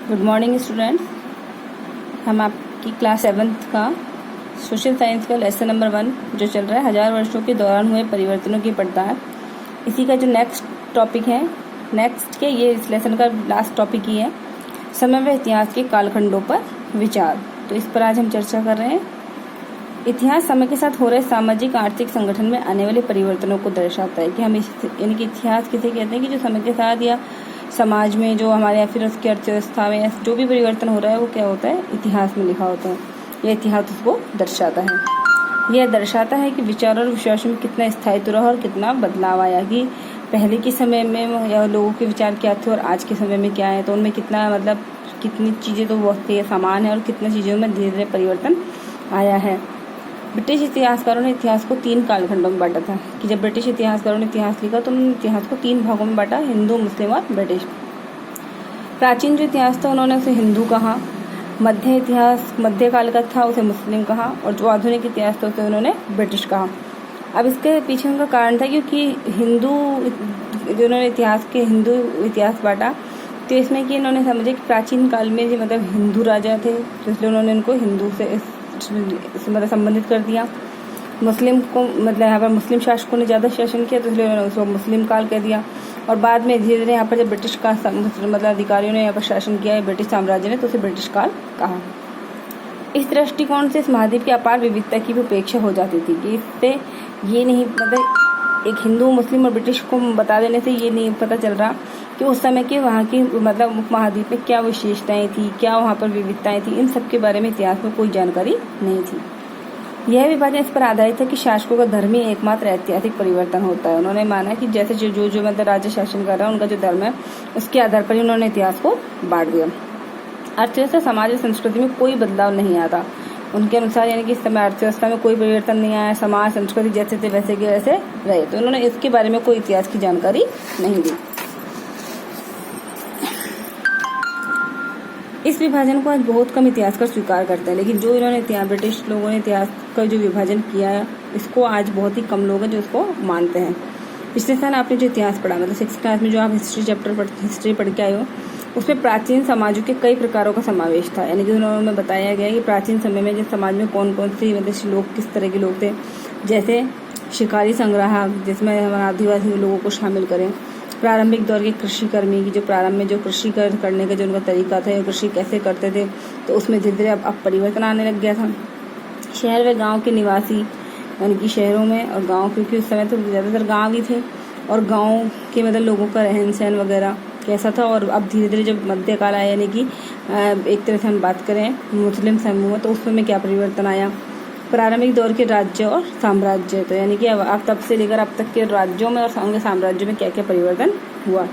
Good morning students. हम आपकी class 7th का सोशल साइंस का लेसन नंबर 1 जो चल रहा है 1000 वर्षों के दौरान हुए परिवर्तनों की पड़ताल, इसी का जो नेक्स्ट टॉपिक है, ये इस लेसन का लास्ट टॉपिक ही है, समय व इतिहास के कालखंडों पर विचार। तो इस पर आज हम चर्चा कर रहे हैं। इतिहास समय के साथ हो रहे सामाजिक आर्थिक संगठन में आने वाले परिवर्तनों को दर्शाता है कि हम यानी कि इतिहास किसे कहते हैं कि जो समय के साथ या समाज में जो हमारे या फिर उसकी अर्थव्यवस्था में जो भी परिवर्तन हो रहा है वो क्या होता है, इतिहास में लिखा होता है। यह इतिहास उसको दर्शाता है। यह दर्शाता है कि विचार और विश्वासों में कितना स्थायित्व रहा और कितना बदलाव आया, कि पहले के समय में या लोगों के विचार क्या थे और आज के समय में क्या है, तो उनमें कितना कितनी चीज़ें तो बहुत समान है और कितनी चीज़ों में धीरे धीरे परिवर्तन आया है। ब्रिटिश इतिहासकारों ने इतिहास को 3 कालखंडों में बांटा था कि जब ब्रिटिश इतिहासकारों ने इतिहास लिखा तो उन्होंने इतिहास को 3 भागों में बांटा, हिंदू, मुस्लिम और ब्रिटिश। प्राचीन जो इतिहास था उन्होंने उसे हिंदू कहा, मध्यकाल का था उसे मुस्लिम कहा, और जो आधुनिक इतिहास था उसे उन्होंने ब्रिटिश कहा। अब इसके पीछे उनका कारण था क्योंकि हिंदू जो उन्होंने हिंदू इतिहास बांटा, तो इसमें कि इन्होंने समझे कि प्राचीन काल में जो हिंदू राजा थे, तो इसलिए उन्होंने उनको हिंदू से संबंधित कर दिया। मुस्लिम को यहाँ पर मुस्लिम शासकों ने ज़्यादा शासन किया, तो इसलिए उन्होंने उसको मुस्लिम काल कह दिया। और बाद में धीरे धीरे यहाँ पर जब ब्रिटिश का अधिकारियों ने यहाँ पर शासन किया है, ब्रिटिश साम्राज्य ने, तो उसे ब्रिटिश काल कहा। इस दृष्टिकोण से इस महाद्वीप की अपार विविधता की भी उपेक्षा हो जाती थी कि इससे ये नहीं एक हिंदू, मुस्लिम और ब्रिटिश को बता देने से ये नहीं पता चल रहा कि उस समय के वहाँ की उपमहाद्वीप में क्या विशेषताएं थी, क्या वहाँ पर विविधताएं थी, इन सब के बारे में इतिहास में कोई जानकारी नहीं थी। यह विभाजन इस पर आधारित है कि शासकों का धर्म ही एकमात्र ऐतिहासिक परिवर्तन होता है। उन्होंने माना कि जैसे जो राज्य शासन कर रहा है उनका जो धर्म है उसके आधार पर ही उन्होंने इतिहास को बांट दिया। अर्थव्यवस्था, समाज और संस्कृति में कोई बदलाव नहीं आता उनके अनुसार, यानी कि इस समय अर्थव्यवस्था में कोई परिवर्तन नहीं आया, समाज संस्कृति जैसे थे वैसे के वैसे रहे, तो उन्होंने इसके बारे में कोई इतिहास की जानकारी नहीं दी। इस विभाजन को आज बहुत कम इतिहासकार स्वीकार करते हैं, लेकिन जो इन्होंने ब्रिटिश लोगों ने इतिहास का जो विभाजन किया है इसको आज बहुत ही कम लोग हैं जो इसको मानते हैं। पिछले साल आपने जो इतिहास पढ़ा, 6th क्लास में जो आप हिस्ट्री पढ़ के आए हो, उसमें प्राचीन समाजों के कई प्रकारों का समावेश था। यानी कि उन्होंने बताया गया कि प्राचीन समय में जिस समाज में कौन कौन सी लोग किस तरह के लोग थे, जैसे शिकारी संग्राहक, जिसमें हम आदिवासी लोगों को शामिल करें, प्रारंभिक दौर के कृषि कर्मी की जो प्रारंभ में जो कृषि करने का जो उनका तरीका था, कृषि कैसे करते थे, तो उसमें धीरे धीरे अब परिवर्तन आने लग गया था। शहर व गाँव के निवासी, यानी कि शहरों में और गाँव, क्योंकि उस समय तो ज़्यादातर गाँव ही थे, और गाँव के लोगों का रहन सहन वगैरह कैसा था। और अब धीरे धीरे जब मध्यकाल आया, यानी कि एक तरह से हम बात करें मुस्लिम समूह, तो उसमें क्या परिवर्तन आया। प्रारंभिक दौर के राज्य और साम्राज्य, तो यानी कि अब तब से लेकर अब तक के राज्यों में और साम्राज्यों में क्या क्या परिवर्तन हुआ,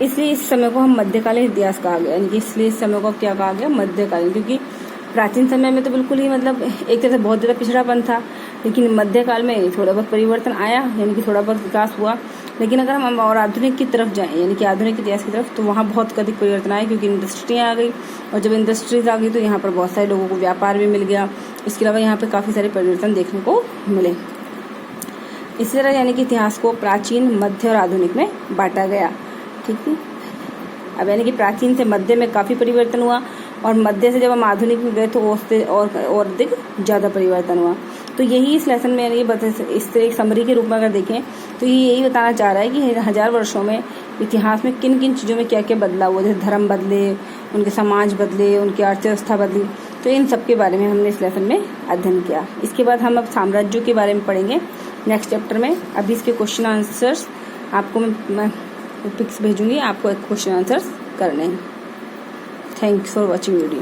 इसलिए इस समय को हम मध्यकालीन इतिहास कहा गया। यानी कि इसलिए इस समय को क्या कहा गया, मध्यकालीन, क्योंकि प्राचीन समय में तो बिल्कुल ही एक तरह से बहुत ज़्यादा पिछड़ापन था, लेकिन मध्यकाल में थोड़ा बहुत परिवर्तन आया, यानी कि थोड़ा बहुत विकास हुआ। लेकिन अगर हम और आधुनिक की तरफ जाएं, यानी कि आधुनिक इतिहास की तरफ, तो वहाँ बहुत अधिक परिवर्तन आया, क्योंकि इंडस्ट्रियाँ आ गई, और जब इंडस्ट्रीज आ गई तो यहाँ पर बहुत सारे लोगों को व्यापार भी मिल गया। इसके अलावा यहाँ पे काफ़ी सारे परिवर्तन देखने को मिले। इसी तरह यानी कि इतिहास को प्राचीन, मध्य और आधुनिक में बांटा गया। ठीक है, अब यानी कि प्राचीन से मध्य में काफ़ी परिवर्तन हुआ, और मध्य से जब हम आधुनिक में गए तो उससे और अधिक ज़्यादा परिवर्तन हुआ। तो यही इस लेसन में, यानी इस तरह एक समरी के रूप में अगर देखें तो ये यही बताना चाह रहा है कि 1000 वर्षों में इतिहास में किन किन चीज़ों में क्या क्या बदलाव हुआ, जैसे धर्म बदले, उनके समाज बदले, उनकी अर्थव्यवस्था बदली, तो इन सब के बारे में हमने इस लेसन में अध्ययन किया। इसके बाद हम अब साम्राज्यों के बारे में पढ़ेंगे नेक्स्ट चैप्टर में। अभी इसके क्वेश्चन आंसर्स आपको मैं पिक्स भेजूंगी, आपको एक क्वेश्चन आंसर्स करने हैं। Thanks for watching video.